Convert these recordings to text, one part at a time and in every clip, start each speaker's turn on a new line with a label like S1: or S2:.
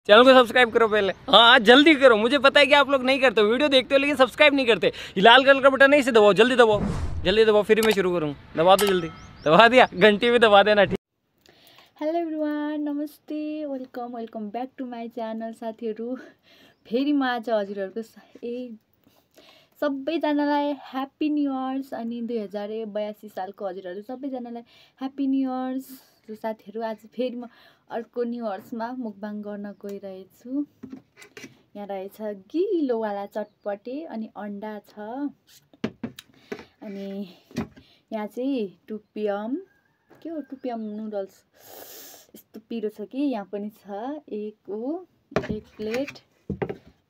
S1: Channel को subscribe करो पहले। हाँ जल्दी करो, मुझे पता है कि आप लोग नहीं करते हो, वीडियो देखते हो लेकिन सब्सक्राइब नहीं करते। ये लाल कलर का बटन नहीं, इसे दबाओ, जल्दी दबाओ, जल्दी दबाओ, फिर मैं शुरू करूँ। दबा दो जल्दी, दबा दिया, घंटी भी दबा देना। ठीक।
S2: हेलो एभ्रिवान, नमस्ते, welcome back to my channel. साथीहरू फेरि म आज हजुरहरूको सबैजनालाई ह्याप्पी न्यू इयर्स अनि 2082 सालको हजुरहरू सबैजनालाई ह्याप्पी न्यू इयर्स। साथीहरू आज फेरि म अर्को न्यू इयर्समा मुकबाङ गर्न गइरहेछु। यहाँ रहेछ गिलोवाला चटपटे अनि अन्डा छ, अनि यहाँ चाहिँ टुपियम के हो, टुपियम नुडल्स यस्तो पिरो छ कि यहाँ पनि छ एक प्लेट।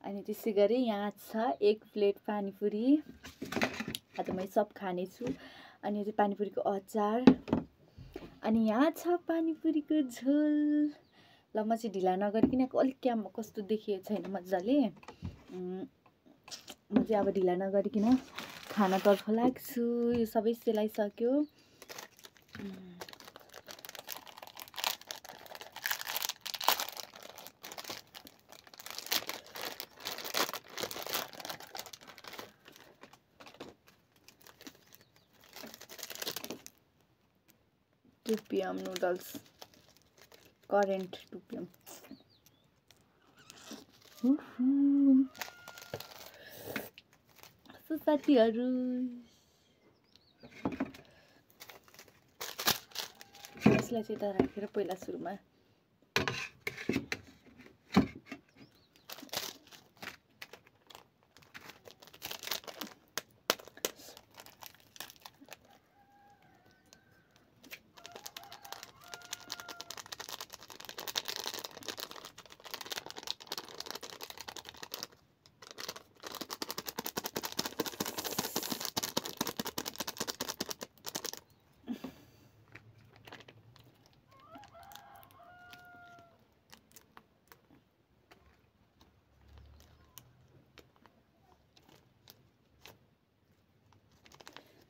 S2: अनि त्यसै गरी यहाँ छ एक प्लेट पानीपुरी। आज म सब खानेछु। अनि यो चाहिँ पानीपुरीको अचार। अनि यहाँ छ पानीपुरीको झोल। ल म चाहिँ ढिला नगरिकन अलिक क्याम कस्तो देखिएको छैन मजाले, म चाहिँ अब ढिला नगरिकन खानातर्फ लाग्छु। यो सबै सेलाइसक्यो। टुपियम नुडल्स, करेन्ट टुपियम। सो साथीहरू यसलाई चाहिँ त राखेर पहिला सुरुमा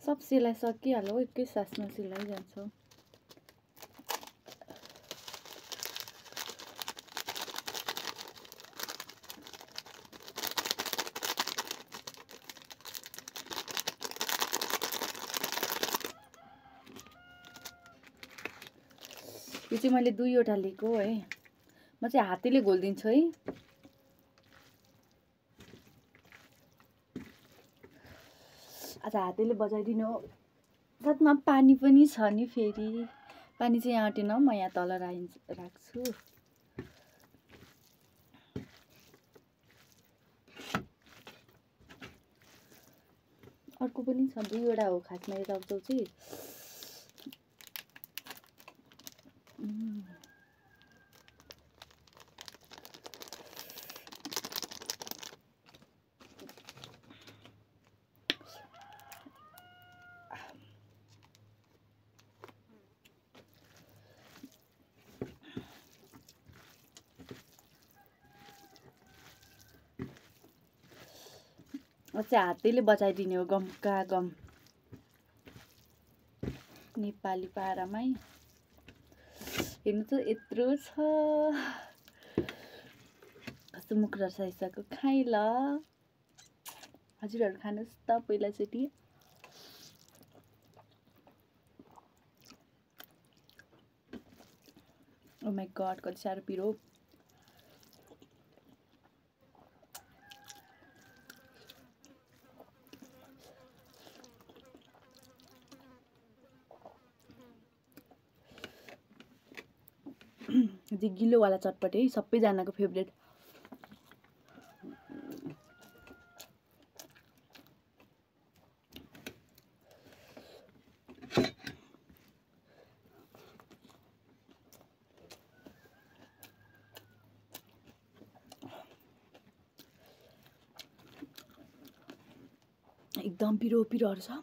S2: सब सिलाइ सकिहाल्यो, एकै सासमा सिलाइजान्छ। यो चाहिँ मैले 2वटा लिएको है। म चाहिँ हातैले घोलिदिन्छु है। आज हातैले बजाइदिनु हो। साथमा पानी पनि छ नि, फेरि पानी चाहिँ यहाँ आँटेन, म यहाँ तल राख्छु। अर्को पनि छ, 2वटा हो खासमा यो चाउचाउ चाहिँ। चाहिँ हातैले बचाइदिने हो, गमका गम नेपाली पारामै। हेर्नु त यत्रो छ, कस्तो मुख रसाइसक्यो। खाइ ल हजुरहरू, खानुहोस् त पहिलाचोटि। ओ माई गड, कति साह्रो पिरो। गिलोवाला चटपटे है, सबैजनाको फेभरेट। एकदम पिरो पिरोहरू छ।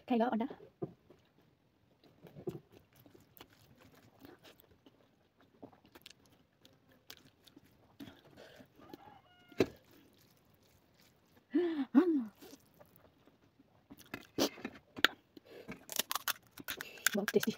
S2: खाइ ल अन्डा बहुत टेस्टी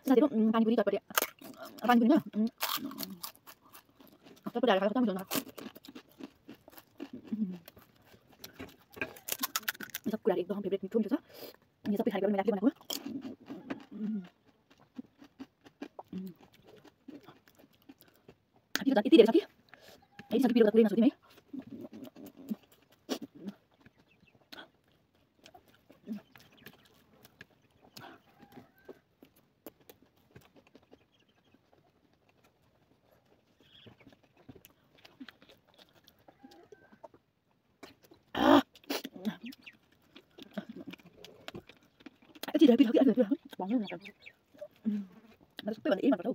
S2: साथीहरु पानीपुरी चटपटे पानीपुरी न चटपटे हालेर खाएको कस्तो मिठो हुन्छ सब कुराहरु एकदम फेभरेट मिठो मिठो छ यो सबै खानेकुरा मैले आफैले बनाएको यति धेरै छ कि यति छ कि पिरो त पुरै नसुतिम है यति धेरै पिरो कि भन्नु नसक्नु मलाई सबैभन्दा यही मनपर्छ हौ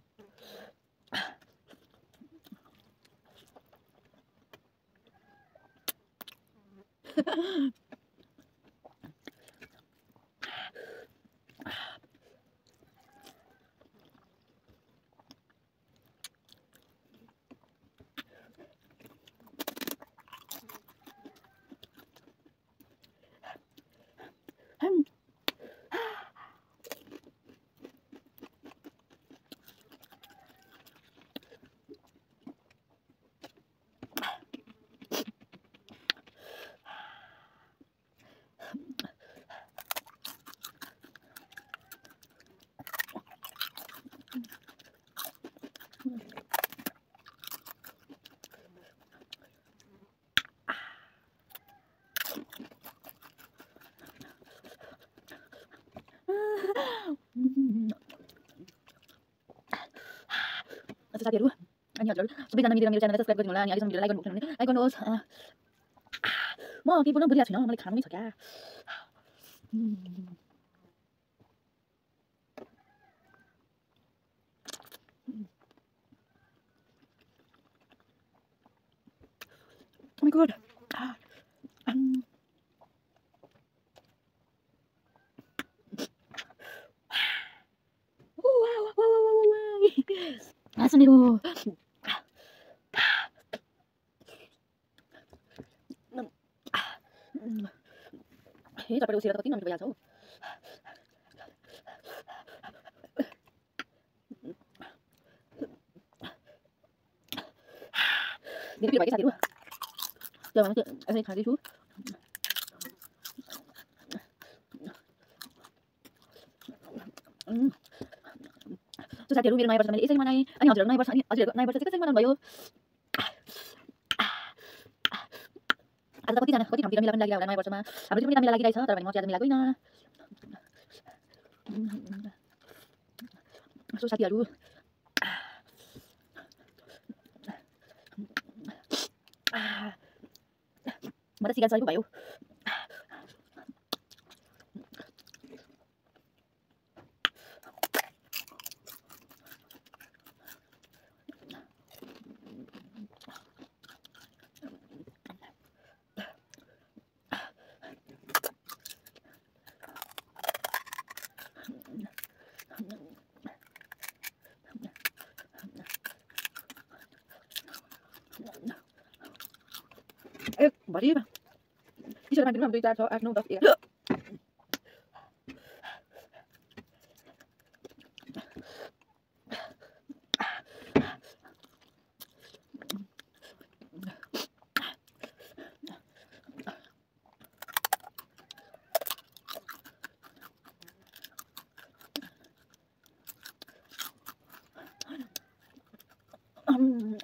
S2: साथीहरु अनि हजुरहरु सबैजना मिलेर मेरो च्यानललाई सब्स्क्राइब गरिदिनु होला अनि अहिलेसम्म भिडियो लाइक गर्नु भने लाइक गर्नुहोस् म केही पनि बुझिरहेको छैन मलाई खानु नै छ क्या Oh my god. Asan itu? Ini sampai usir atau kini namanya jauh. Jadi pilih bagi satu. Jangan nanti saya kasih su. So साथीहरु मेरो नयाँ वर्ष मैले यसरी मनाएँ अनि हजुरहरु नयाँ वर्ष अनि हजुरहरुको नयाँ वर्ष चाहिँ कसरी मनाउनु भयो आज त कति ठाउँतिर मेला पनि लागिरहेको होला नयाँ वर्षमा हाम्रो पनि मेला लागिरहेछ तर भने म चाहिँ आज मेला गइनँ सो साथीहरु म त सिगार सही भयो एक भरि टी-शर्ट मान्छेमा 2 4 6 8 9 10 11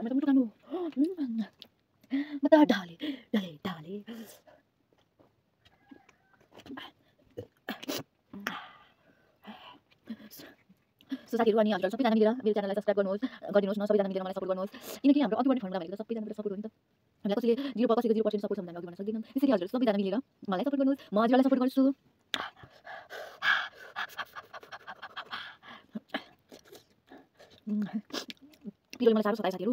S2: macam itu kamu mata dale so साथीहरु अनि हजुरहरु सबैजना मिलेर मेरो च्यानललाई सब्स्क्राइब गर्नुहोस् गरिदिनुहोस् न सबैजना मिलेर मलाई सपोर्ट गर्नुहोस् किनकि हाम्रो अघि बढ्ने फर्मुला भनेको सबैजनाले सपोर्ट हो नि त हामीलाई कसैले 0% सपोर्ट छ भने हामी अघि बढ्न सक्दैनौँ। यसरी हजुरहरू सबैजना मिलेर मलाई सपोर्ट गर्नुहोस्, म हजुरहरूलाई सपोर्ट गर्छु। पिरोले मलाई साह्रो सतायो साथीहरू।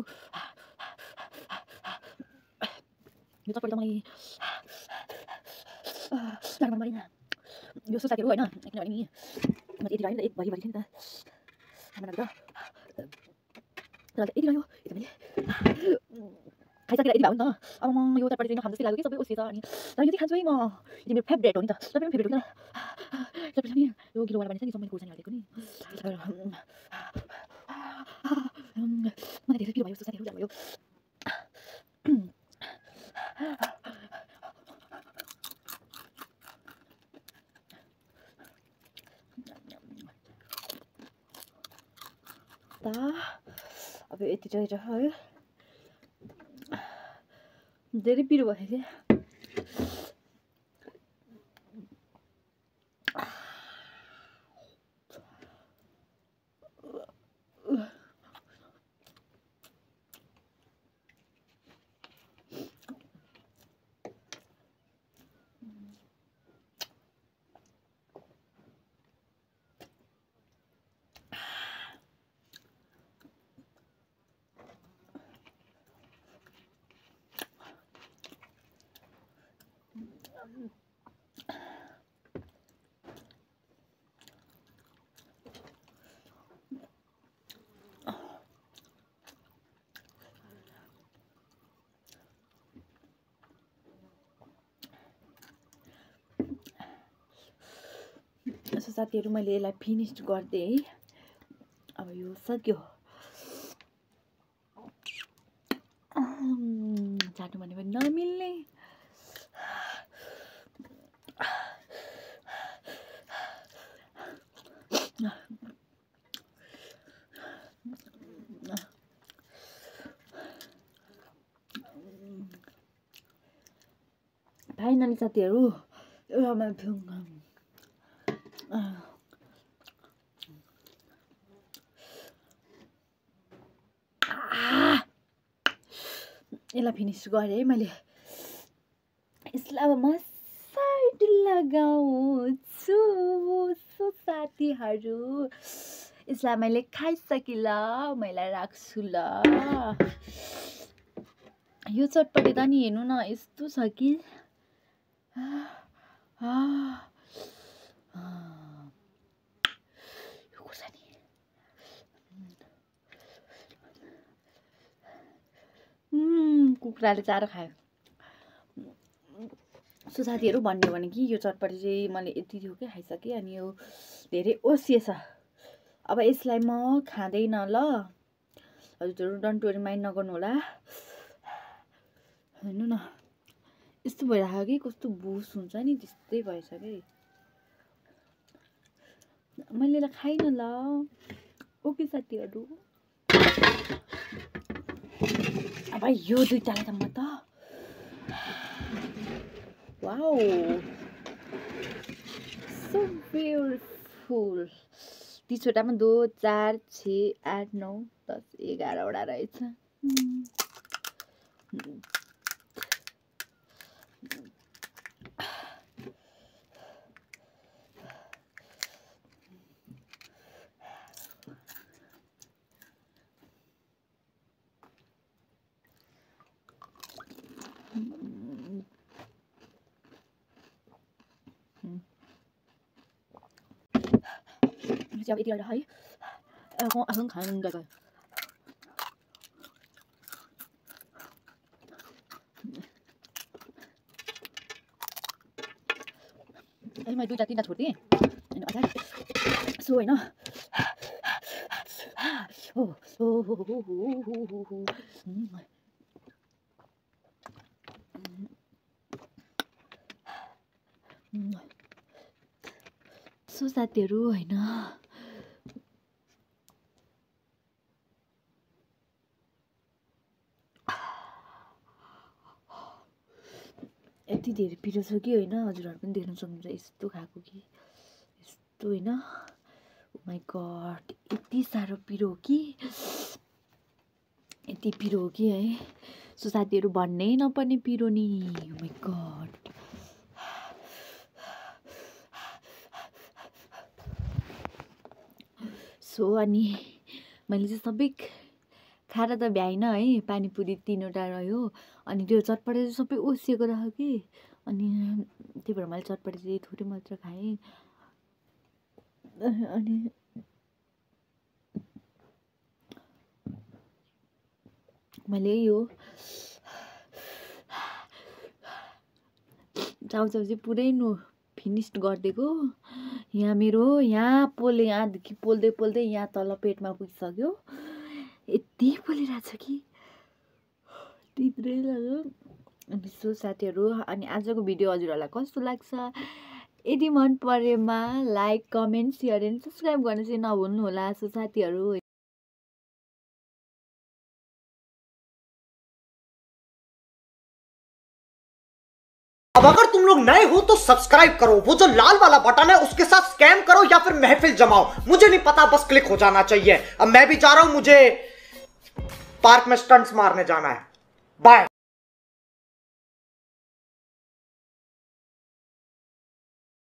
S2: यो चटपटी त मलाई साह्रो मन परेन। यो सो साथीहरू होइन, किनभने नि म त यति रह्यो नि त, एक भरि थियो नि त आमालाई त, तर यति रह्यो यति मैले खाइसकेर यति भयो नि त। अब म यो चटपटी चाहिँ नखानु जस्तै लाग्यो कि सबै ओसिएछ। अनि तर यो चाहिँ खान्छु है म, यो मेरो फेभरेट हो नि त। तपाईँ पनि फेभरेट हो कि चटपटी नि यो गिलोवाला बनिन्छ नि, सब मैले खोर्सानी हालेको नि। मलाई धेरै पिरो भयो जस्तो साथीहरू, जानु भयो। अब यति चाहिँ है, धेरै पिरो भयो क्या। सो साथीहरू मैले यसलाई फिनिस गरिदिएँ है। अब यो सक्यो। चाट्नु भने पनि नमिल्ने। फाइनली साथीहरू यसलाई फिनिस गरेँ है मैले। यसलाई अब म साइड लगाउँछु। सो साथीहरू यसलाई मैले खाइसकेँ ल, मैले राख्छु ल। यो चटपटी त नि हेर्नु न यस्तो छ कि कुखुराले चारो खायो। सो साथीहरू भन्ने हो भने कि यो चटपटी चाहिँ मैले यति थियो कि खाइसकेँ। अनि यो धेरै ओसिएछ। अब यसलाई म खाँदैन ल, हजुरहरू डन्ट वरी माइन्ड नगर्नु होला। हेर्नु न यस्तो भइरहेको कि कस्तो बुस हुन्छ नि त्यस्तै भएछ कि। मैले यसलाई खाइनँ ल। ओके साथीहरू। अब यो दुईटालाई त म त वाउ सो ब्युटिफुल। 30वटामा 2 4 6 8 9 10 11वटा रहेछ। अब यति गरेर है म आफू खानु गएको। मैले 2 3 छोडिदिएँ अनि अझै सो होइन। सो साथीहरू होइन यति धेरै पिरो छ कि होइन, हजुरहरू पनि देख्न सक्नुहुन्छ यस्तो खाएको कि यस्तो होइन। ओ माई गड यति साह्रो पिरो हो कि यति पिरो हो कि है, सो साथीहरू भन्नै नपर्ने पिरो नि। ओ माई गड। सो अनि मैले चाहिँ सबै खाएर त भ्याइन है, पानीपुरी 3वटा रह्यो, अनि त्यो चटपटे चाहिँ सबै ओसिएको रह्यो कि, अनि त्यही भएर मैले चटपटे चाहिँ थोरै मात्र खाएँ। अनि मैले यो चाउचाउ चाहिँ पुरै फिनिस्ड गरिदिएको। यहाँ मेरो यहाँदेखि पोल्दै पोल्दै यहाँ तल पेटमा पुगिसक्यो। यति पोलिरहेछ कि तित्रै लाग्यो। अनि सो साथीहरू, अनि आजको भिडियो हजुरहरूलाई कस्तो लाग्छ, यदि मन परेमा like, comment, share and subscribe गर्न चाहिँ नभुल्नु होला। सो साथीहरू,
S3: अब अगर तुम लोग नए हो तो सब्सक्राइब करो, वो जो लाल वाला बटन है उसके साथ स्कैम करो या फिर महफिल जमाओ, मुझे नहीं पता, बस क्लिक हो जाना चाहिए। अब मैं भी जा रहा हूं, मुझे पार्क में स्टंट्स मारने जाना है। बाय।